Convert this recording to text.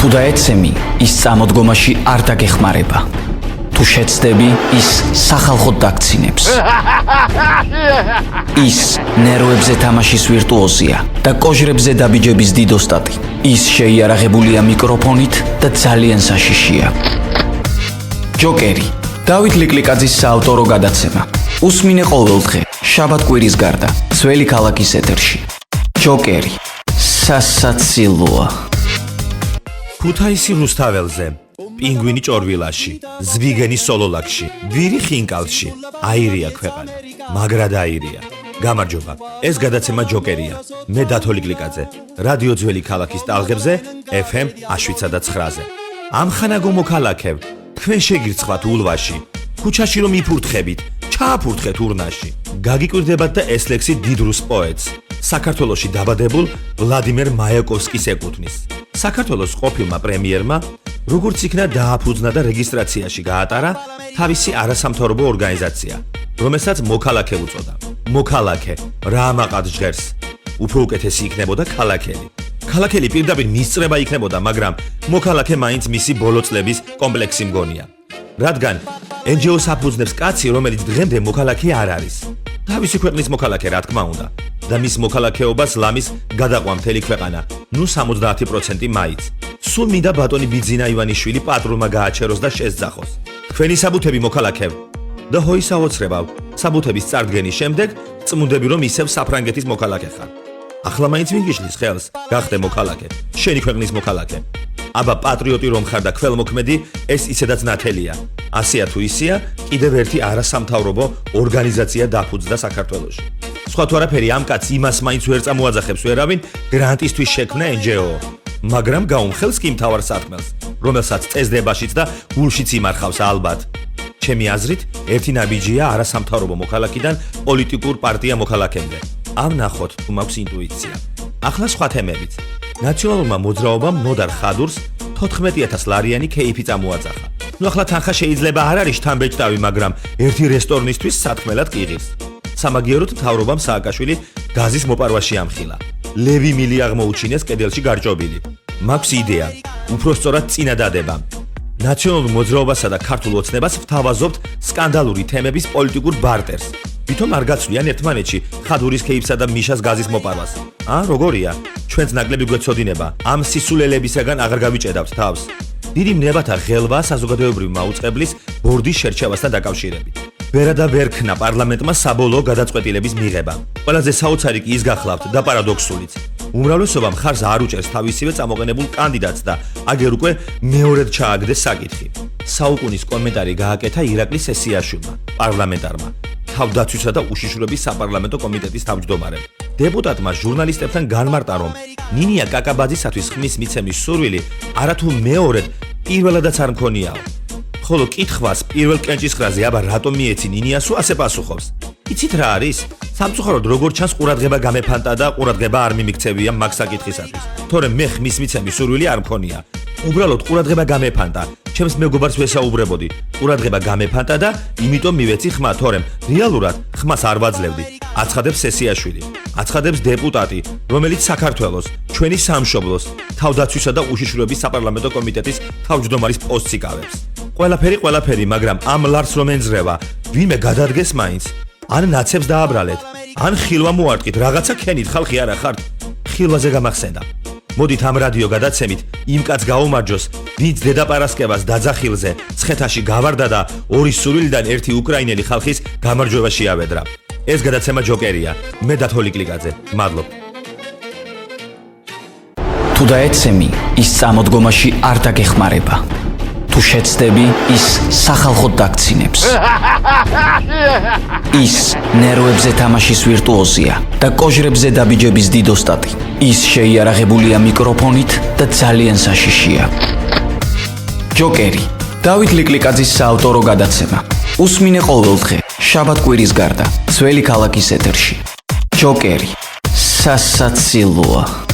თუ დაეცემი, ის წამოდგომაში არ დაგეხმარება. თუ შეცდები, ის სახალხოდ დაგცინებს. ის ნერვებზე თამაშის ვირტუოზია და კოჟრებზე დაბიჯების დიდოსტატი. ის შეიარაღებულია მიკროფონით და ძალიან საშიშია. ჯოკერი, დავით ლიკლიკაძის საავტორო გადაცემა. უსმინე ყოველდღე, შაბათ-კვირის გარდა, ძველი ქალაქის ეთერში. ჯოკერი, სასაცილოა. ქუთაისი რუსთაველზე, პინგვინი ჭორვილაში, ზვიგენი სოლოლაკში, გვირი ხინკალში, აირია ქვეყანა, მაგრად აირია. გამარჯობა, ეს გადაცემა ჯოკერია. მე დათო ლიკლიკაძე, რადიო ძველი ქალაქის ტალღებზე, FM 7-9-ზე. ამხანაგო მოქალაქევ, თქვენ შეგირცხვათ ულვაში, ქუჩაში რომ იფურთხებით, ჩააფურთხეთ ურნაში. გაგიკვირდებათ და ეს ლექსი დიდ რუს პოეტს, საქართველოში დაბადებულ ვლადიმერ მაიაკოვსკის ეკუთვნის. საქართველოს ყოფილმა პრემიერმა როგორც იქნა დააფუძნა და რეგისტრაციაში გაატარა თავისი არასამთავრობო ორგანიზაცია, რომელსაც მოქალაქე უწოდა. მოქალაქე, რა ამაყად ჟღერს? უფრო უკეთესი იქნებოდა ქალაქელი. ქალაქელი პირდაპირ მისწრება იქნებოდა, მაგრამ მოქალაქე მაინც მისი ბოლო წლების კომპლექსი მგონია. რადგან NGO-ს აფუძნებს კაცი, რომელიც დღემდე მოქალაქე არ არის. თავისი ქვეყნის მოქალაქე, რა თქმა უნდა. და მის მოქალაქეობას ლამის გადაყვა მთელი ქვეყანა, ნუ 70% მაიც. სულ მინდა ბატონი ბიძინა ივანიშვილი პატრულმა გააჩეროს და შესძახოს. თქვენი საბუთები მოქალაქე და ჰოი საოცრებავ, საბუთების წარდგენის შემდეგ წმუნდები რომ ისევ საფრანგეთის მოქალაქე ხარ. ახლა მაინც ვინგიშლის ხელს, გახდე მოქალაქე, შენი ქვეყნის მოქალაქე. აბა პატრიოტი რომ ხარ და ქველმოქმედი, ეს ისედაც ნათელია. ასია თუ ისია, კიდევ ერთი არასამთავრობო ორგანიზაცია დაფუძნდა საქართველოში. სხვა თუ არაფერი ამ კაცს იმას მაინც ვერ წამოაძახებს ვერავინ გრანტისთვის შექმნა NGO. მაგრამ გაუმხელს კი მთავარ სათქმელს, რომელსაც წესდებაშიც და გულშიც იმარხავს ალბათ. ჩემი აზრით, ერთი ნაბიჯია არასამთავრობო მოქალაქიდან პოლიტიკურ პარტია მოქალაქემდე. ამ ნახოთ თუ მაქვს ინტუიცია. ახლა სხვა თემებით. ნაციონალურმა მოძრაობამ ნოდარ ხადურს 14,000 ლარიანი კეიფი წამოაძახა. ნუ ახლა თანხა შეიძლება არ არის შთამბეჭდავი, მაგრამ ერთი რესტორნისთვის სათქმელად კიღირს. სამაგიეროდ მთავრობამ სააკაშვილი გაზის მოპარვაში ამხილა. ლევი მილი აღმოუჩინეს კედელში გარჭობილი. მაქვს იდეა, უფრო სწორად წინა დადება. ნაციონალურ მოძრაობასა და ქართულ ოცნებას ვთავაზობთ სკანდალური თემების პოლიტიკურ ბარტერს. ვითომ არ გაცვლიან ერთმანეთში ხადურის კეიფსა და მიშას გაზის მოპარვას? როგორია? ჩვენც ნაკლები გვეცოდინება. ამ სისულელებისაგან აღარ გავიჭედავთ თავს. დიდი მნებათა ღელვა საზოგადოებრივი მაუწყებლის ბორდის შერჩევასთან დაკავშირებით. ვერა და ვერ ქნა პარლამენტმა საბოლოო გადაწყვეტილების მიღება. ყველაზე საოცარი კი ის გახლავთ და პარადოქსულიც. უმრავლესობა მხარს არ უჭერს თავისივე წამოყენებულ კანდიდატს და აგერ უკვე მეორედ ჩააგდეს საკითხი. საუკუნის კომენტარი გააკეთა ირაკლი სესიაშვილმა, პარლამენტარმა, თავდაცვისა და უშიშროების საპარლამენტო კომიტეტის თავმჯდომარემ. დეპუტატმა ჟურნალისტებთან განმარტა, რომ ნინია კაკაბაძისათვის ხმის მიცემის სურვილი არათუ მეორედ პირველადაც არ მქონიაო. ხოლო კითხვას პირველ კენჭისყრაზე, აბა რატომ მიეცი ნინიასო ასე პასუხობს. იცით რა არის? სამწუხაროდ როგორც ჩანს ყურადღება გამეფანტა და ყურადღება არ მიმიქცევია მაგ საკითხისათვის. თორემ მე ხმის მიცემის სურვილი არ მქონია. უბრალოდ ყურადღება გამეფანტა. ჩემს მეგობარს ვესაუბრებოდი. ყურადღება გამეფანტა და იმიტომ მივეცი ხმა, თორემ რეალურად ხმას არ ვაძლევდი. აცხადებს სესიაშვილი. აცხადებს დეპუტატი, რომელიც საქართველოს, ჩვენი სამშობლოს, თავდაცვისა და უშიშროების საპარლამენტო კომიტეტის თავმჯდომარის პოსტს იკავებს. ყველაფერი, მაგრამ ამ ლარს რომ ენძრევა, ვინმე გადადგეს მაინც. ან ნაცებს დააბრალეთ, ან ხილვა მოარტყით, რაღაცა ქენით, ხალხი არა ხართ. ხილვაზე გამახსენდა. მოდით ამ რადიო გადაცემით იმ კაც გაუმარჯოს, ვინც დედაპარასკევას დაძახილზე ცხეთაში გავარდა და ორი სურვილიდან ერთი უკრაინელი ხალხის გამარჯვება შეავედრა. ეს გადაცემა ჯოკერია. მე დათო ლიკლიკაძე. მადლობ. თუ დაეცემი, ის წამოდგომაში არ დაგეხმარება. თუ შეცდები, ის სახალხოდ დაგცინებს. ის ნერვებზე თამაშის ვირტუოზია და კოჟრებზე დაბიჯების დიდოსტატი. ის შეიარაღებულია მიკროფონით და ძალიან საშიშია. ჯოკერი, დავით ლიკლიკაძის საავტორო გადაცემა. უსმინე ყოველდღე, შაბათ-კვირის გარდა, ძველი ქალაქის ეთერში. ჯოკერი, სასაცილოა.